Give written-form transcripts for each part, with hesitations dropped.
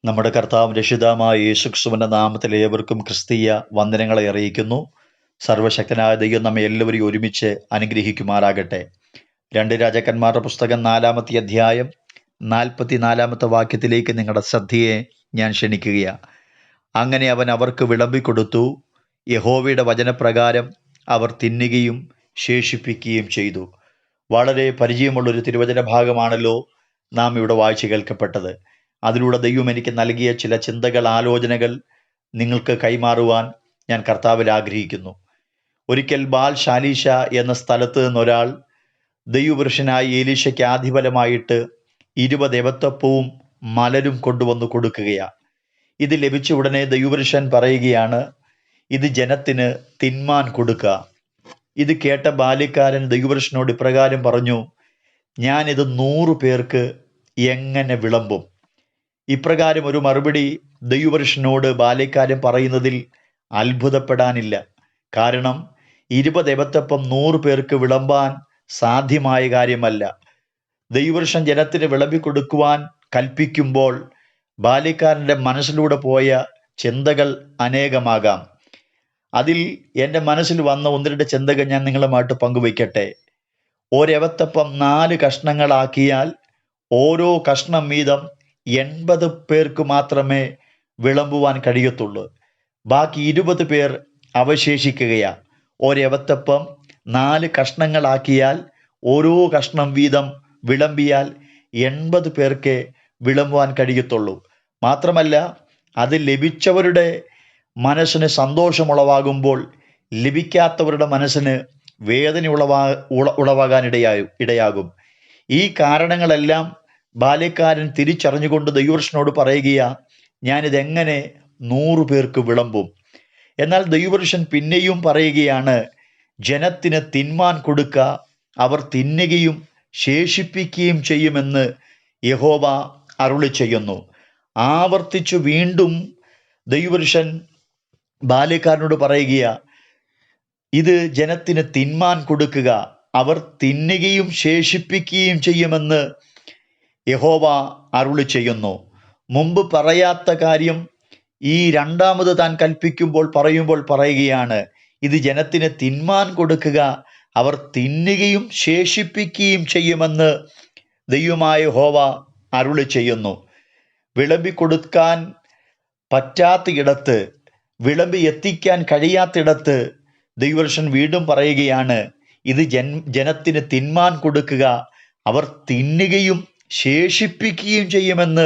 നമ്മുടെ കർത്താവും രക്ഷിതാവുമായ യേശുക്രിസ്തുവിന്റെ നാമത്തിൽ ഏവർക്കും ക്രിസ്തീയ വന്ദനങ്ങളെ അറിയിക്കുന്നു. സർവശക്തനായ ദൈവം നമ്മെ എല്ലാവരെയും ഒരുമിച്ച് അനുഗ്രഹിക്കുമാറാകട്ടെ. 2 രാജാക്കന്മാരുടെ പുസ്തകം 4-ാമത്തെ അധ്യായം 44-ാമത്തെ വാക്യത്തിലേക്ക് നിങ്ങളുടെ ശ്രദ്ധയെ ഞാൻ ക്ഷണിക്കുകയാണ്. അങ്ങനെ അവൻ അവർക്ക് വിളമ്പിക്കൊടുത്തു. യഹോവയുടെ വചനപ്രകാരം അവർ തിന്നുകയും ശേഷിപ്പിക്കുകയും ചെയ്തു. വളരെ പരിചയമുള്ളൊരു തിരുവചന ഭാഗമാണല്ലോ നാം ഇവിടെ വായിച്ചു കേൾക്കപ്പെട്ടത്. അതിലൂടെ ദൈവം എനിക്ക് നൽകിയ ചില ചിന്തകൾ, ആലോചനകൾ നിങ്ങൾക്ക് കൈമാറുവാൻ ഞാൻ കർത്താവിൽ ആഗ്രഹിക്കുന്നു. ഒരിക്കൽ ബാൽ ഷാലീഷ എന്ന സ്ഥലത്ത് നിന്നൊരാൾ ദൈവപുരുഷനായ ഏലീശയ്ക്ക് ആധിപലമായിട്ട് 20 എവത്തപ്പവും മലരും കൊണ്ടുവന്ന് കൊടുക്കുകയാണ്. ഇത് ലഭിച്ച ഉടനെ ദൈവപുരുഷൻ പറയുകയാണ്, ഇത് ജനത്തിന് തിന്മാൻ കൊടുക്കുക. ഇത് കേട്ട ബാല്യക്കാരൻ ദൈവപുരുഷനോട് ഇപ്രകാരം പറഞ്ഞു, ഞാനിത് 100 പേർക്ക് എങ്ങനെ വിളമ്പും? ഇപ്രകാരം ഒരു മറുപടി ദൈവപുരുഷനോട് ബാല്യക്കാരൻ പറയുന്നതിൽ അത്ഭുതപ്പെടാനില്ല. കാരണം 20 എവത്തപ്പം 100 പേർക്ക് വിളമ്പാൻ സാധ്യമായ കാര്യമല്ല. ദൈവപുരുഷൻ ജനത്തിന് വിളമ്പിക്കൊടുക്കുവാൻ കൽപ്പിക്കുമ്പോൾ ബാല്യക്കാരൻ്റെ മനസ്സിലൂടെ പോയ ചിന്തകൾ അനേകമാകാം. അതിൽ എൻ്റെ മനസ്സിൽ വന്ന 1-2 ചിന്തകൾ ഞാൻ നിങ്ങളുമായിട്ട് പങ്കുവയ്ക്കട്ടെ. ഒരെവത്തപ്പം 4 കഷ്ണങ്ങളാക്കിയാൽ ഓരോ കഷ്ണം വീതം 80 പേർക്ക് മാത്രമേ വിളമ്പുവാൻ കഴിയത്തുള്ളൂ. ബാക്കി 20 പേർ അവശേഷിക്കുകയാണ്. ഒരെവത്തപ്പം 4 കഷ്ണങ്ങളാക്കിയാൽ ഓരോ കഷ്ണം വീതം വിളമ്പിയാൽ 80 പേർക്ക് വിളമ്പുവാൻ കഴിയത്തുള്ളൂ. മാത്രമല്ല, അത് ലഭിച്ചവരുടെ മനസ്സിന് സന്തോഷമുളവാകുമ്പോൾ ലഭിക്കാത്തവരുടെ മനസ്സിന് വേദന ഉളവാകാൻ ഇടയാകും. ഈ കാരണങ്ങളെല്ലാം ബാല്യക്കാരൻ തിരിച്ചറിഞ്ഞുകൊണ്ട് ദൈവപുരുഷനോട് പറയുകയാ, ഞാനിതെങ്ങനെ 100 പേർക്ക് വിളമ്പും? എന്നാൽ ദൈവപുരുഷൻ പിന്നെയും പറയുകയാണ്, ജനത്തിന് തിന്മാൻ കൊടുക്കുക, അവർ തിന്നുകയും ശേഷിപ്പിക്കുകയും ചെയ്യുമെന്ന് യഹോവ അരുളി ചെയ്യുന്നു. ആവർത്തിച്ചു വീണ്ടും ദൈവപുരുഷൻ ബാല്യക്കാരനോട് പറയുകയാ, ഇത് ജനത്തിന് തിന്മാൻ കൊടുക്കുക, അവർ തിന്നുകയും ശേഷിപ്പിക്കുകയും ചെയ്യുമെന്ന് യഹോവ അരുളി ചെയ്യുന്നു. മുമ്പ് പറയാത്ത കാര്യം ഈ രണ്ടാമത് താൻ കൽപ്പിക്കുമ്പോൾ പറയുകയാണ്, ഇത് ജനത്തിന് തിന്മാൻ കൊടുക്കുക, അവർ തിന്നുകയും ശേഷിപ്പിക്കുകയും ചെയ്യുമെന്ന് ദൈവമായ യഹോവ അരുളി ചെയ്യുന്നു. വിളമ്പി കൊടുക്കാൻ പറ്റാത്തയിടത്ത്, വിളമ്പി എത്തിക്കാൻ കഴിയാത്തിടത്ത് ദൈവപുരുഷൻ വീണ്ടും പറയുകയാണ്, ഇത് ജനത്തിന് തിന്മാൻ കൊടുക്കുക, അവർ തിന്നുകയും ശേഷിപ്പിക്കുകയും ചെയ്യുമെന്ന്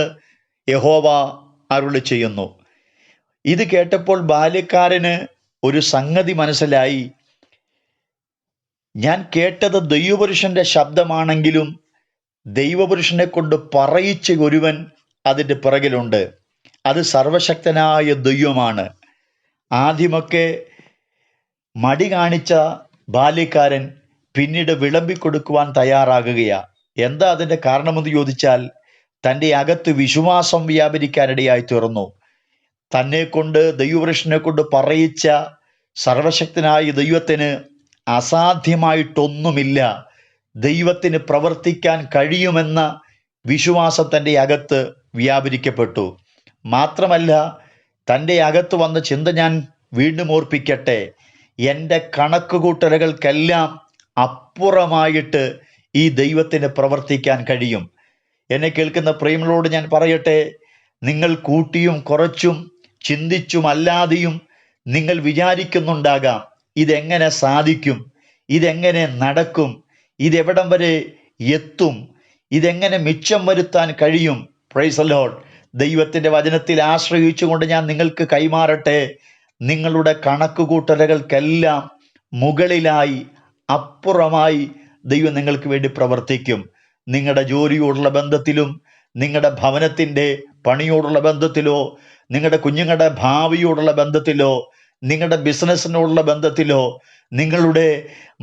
യഹോവ അരുളി ചെയ്യുന്നു. ഇത് കേട്ടപ്പോൾ ബാല്യക്കാരന് ഒരു സംഗതി മനസ്സിലായി. ഞാൻ കേട്ടത് ദൈവപുരുഷന്റെ ശബ്ദമാണെങ്കിലും ദൈവപുരുഷനെ കൊണ്ട് പറയിച്ച ഒരുവൻ അതിൻ്റെ പിറകിലുണ്ട്. അത് സർവശക്തനായ ദൈവമാണ്. ആദ്യമൊക്കെ മടി കാണിച്ച ബാല്യക്കാരൻ പിന്നീട് വിളമ്പിക്കൊടുക്കുവാൻ തയ്യാറാകുകയാണ്. എന്താ അതിൻ്റെ കാരണമെന്ന് ചോദിച്ചാൽ, തൻ്റെ അകത്ത് വിശ്വാസം വ്യാപരിക്കാനിടയായി തീർന്നു. തന്നെ കൊണ്ട് ദൈവപുരുഷനെ കൊണ്ട് പറയിച്ച സർവശക്തനായ ദൈവത്തിന് അസാധ്യമായിട്ടൊന്നുമില്ല. ദൈവത്തിന് പ്രവർത്തിക്കാൻ കഴിയുമെന്ന വിശ്വാസം തൻ്റെ അകത്ത് വ്യാപരിക്കപ്പെട്ടു. മാത്രമല്ല, തൻ്റെ അകത്ത് വന്ന ചിന്ത ഞാൻ വീണ്ടും ഓർപ്പിക്കട്ടെ, എൻ്റെ കണക്കുകൂട്ടലുകൾക്കെല്ലാം അപ്പുറമായിട്ട് ഈ ദൈവത്തിന് പ്രവർത്തിക്കാൻ കഴിയും. എന്നെ കേൾക്കുന്ന പ്രിയങ്ങളോട് ഞാൻ പറയട്ടെ, നിങ്ങൾ കൂട്ടിയും കുറച്ചും ചിന്തിച്ചുമല്ലാതെയും നിങ്ങൾ വിചാരിക്കുന്നുണ്ടാകാം, ഇതെങ്ങനെ സാധിക്കും, ഇതെങ്ങനെ നടക്കും, ഇതെവിടം വരെ എത്തും, ഇതെങ്ങനെ മിച്ചം വരുത്താൻ കഴിയും. Praise the Lord. ദൈവത്തിൻ്റെ വചനത്തിൽ ആശ്രയിച്ചുകൊണ്ട് ഞാൻ നിങ്ങൾക്ക് കൈമാറട്ടെ, നിങ്ങളുടെ കണക്കുകൂട്ടലുകൾക്കെല്ലാം മുകളിലായി, അപ്പുറമായി ദൈവം നിങ്ങൾക്ക് വേണ്ടി പ്രവർത്തിക്കും. നിങ്ങളുടെ ജോലിയോടുള്ള ബന്ധത്തിലും, നിങ്ങളുടെ ഭവനത്തിൻ്റെ പണിയോടുള്ള ബന്ധത്തിലോ, നിങ്ങളുടെ കുഞ്ഞുങ്ങളുടെ ഭാവിയോടുള്ള ബന്ധത്തിലോ, നിങ്ങളുടെ ബിസിനസ്സിനോടുള്ള ബന്ധത്തിലോ, നിങ്ങളുടെ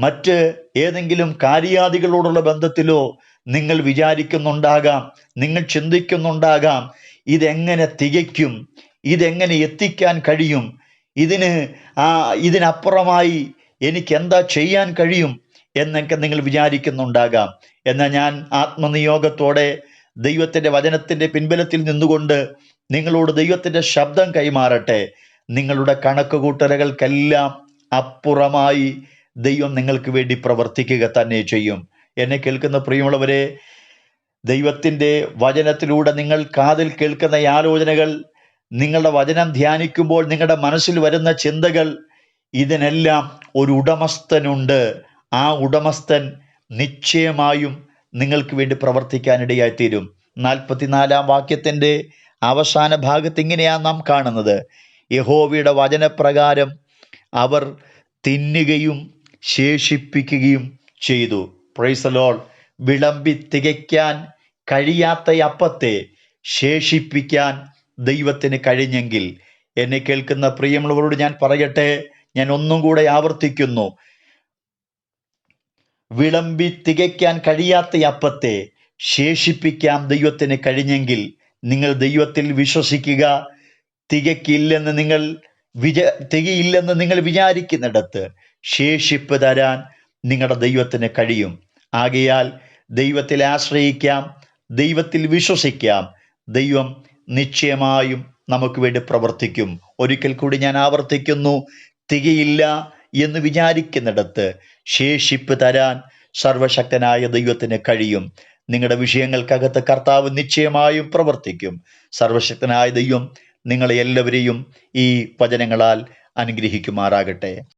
മറ്റ് ഏതെങ്കിലും കാര്യാദികളോടുള്ള ബന്ധത്തിലോ നിങ്ങൾ വിചാരിക്കുന്നുണ്ടാകാം, നിങ്ങൾ ചിന്തിക്കുന്നുണ്ടാകാം, ഇതെങ്ങനെ തികയ്ക്കും, ഇതെങ്ങനെ എത്തിക്കാൻ കഴിയും, ഇതിനപ്പുറമായി എനിക്ക് എന്താ ചെയ്യാൻ കഴിയും എന്നൊക്കെ നിങ്ങൾ വിചാരിക്കുന്നുണ്ടാകാം. എന്നാൽ ഞാൻ ആത്മനിയോഗത്തോടെ ദൈവത്തിൻ്റെ വചനത്തിൻ്റെ പിൻബലത്തിൽ നിന്നുകൊണ്ട് നിങ്ങളോട് ദൈവത്തിൻ്റെ ശബ്ദം കൈമാറട്ടെ. നിങ്ങളുടെ കണക്കുകൂട്ടലുകൾക്കെല്ലാം അപ്പുറമായി ദൈവം നിങ്ങൾക്ക് വേണ്ടി പ്രവർത്തിക്കുക തന്നെ ചെയ്യും. എന്നെ കേൾക്കുന്ന പ്രിയമുള്ളവരെ, ദൈവത്തിൻ്റെ വചനത്തിലൂടെ നിങ്ങൾ കാതിൽ കേൾക്കുന്ന ഈ ആലോചനകൾ, നിങ്ങളുടെ വചനം ധ്യാനിക്കുമ്പോൾ നിങ്ങളുടെ മനസ്സിൽ വരുന്ന ചിന്തകൾ, ഇതിനെല്ലാം ഒരു ഉടമസ്ഥനുണ്ട്. ആ ഉടമസ്ഥൻ നിശ്ചയമായും നിങ്ങൾക്ക് വേണ്ടി പ്രവർത്തിക്കാനിടയായിത്തീരും. 44-ാം വാക്യത്തിൻ്റെ അവസാന ഭാഗത്ത് ഇങ്ങനെയാണ് നാം കാണുന്നത്: യഹോവയുടെ വചനപ്രകാരം അവർ തിന്നുകയും ശേഷിപ്പിക്കുകയും ചെയ്തു. Praise the Lord. വിളമ്പി തികയ്ക്കാൻ കഴിയാത്ത അപ്പത്തെ ശേഷിപ്പിക്കാൻ ദൈവത്തിന് കഴിഞ്ഞെങ്കിൽ, എന്നെ കേൾക്കുന്ന പ്രിയമുള്ളവരോട് ഞാൻ പറയട്ടെ, ഞാൻ ഒന്നും കൂടെ ആവർത്തിക്കുന്നു, വിളമ്പി തികയ്ക്കാൻ കഴിയാത്ത അപ്പത്തെ ശേഷിപ്പിക്കാൻ ദൈവത്തിന് കഴിഞ്ഞെങ്കിൽ, നിങ്ങൾ ദൈവത്തിൽ വിശ്വസിക്കുക. തികയില്ലെന്ന് നിങ്ങൾ വിചാരിക്കുന്നിടത്ത് ശേഷിപ്പ് തരാൻ നിങ്ങളുടെ ദൈവത്തിന് കഴിയും. ആകയാൽ ദൈവത്തിൽ ആശ്രയിക്കാം, ദൈവത്തിൽ വിശ്വസിക്കാം. ദൈവം നിശ്ചയമായും നമുക്ക് വേണ്ടി പ്രവർത്തിക്കും. ഒരിക്കൽ കൂടി ഞാൻ ആവർത്തിക്കുന്നു, തികയില്ല എന്ന് വിചാരിക്കുന്നിടത്ത് ശേഷിപ്പ് തരാൻ സർവശക്തനായ ദൈവത്തിന് കഴിയും. നിങ്ങളുടെ വിഷയങ്ങൾക്കകത്ത് കർത്താവ് നിശ്ചയമായും പ്രവർത്തിക്കും. സർവശക്തനായ ദൈവം നിങ്ങളെ എല്ലാവരെയും ഈ വചനങ്ങളാൽ അനുഗ്രഹിക്കുമാറാകട്ടെ.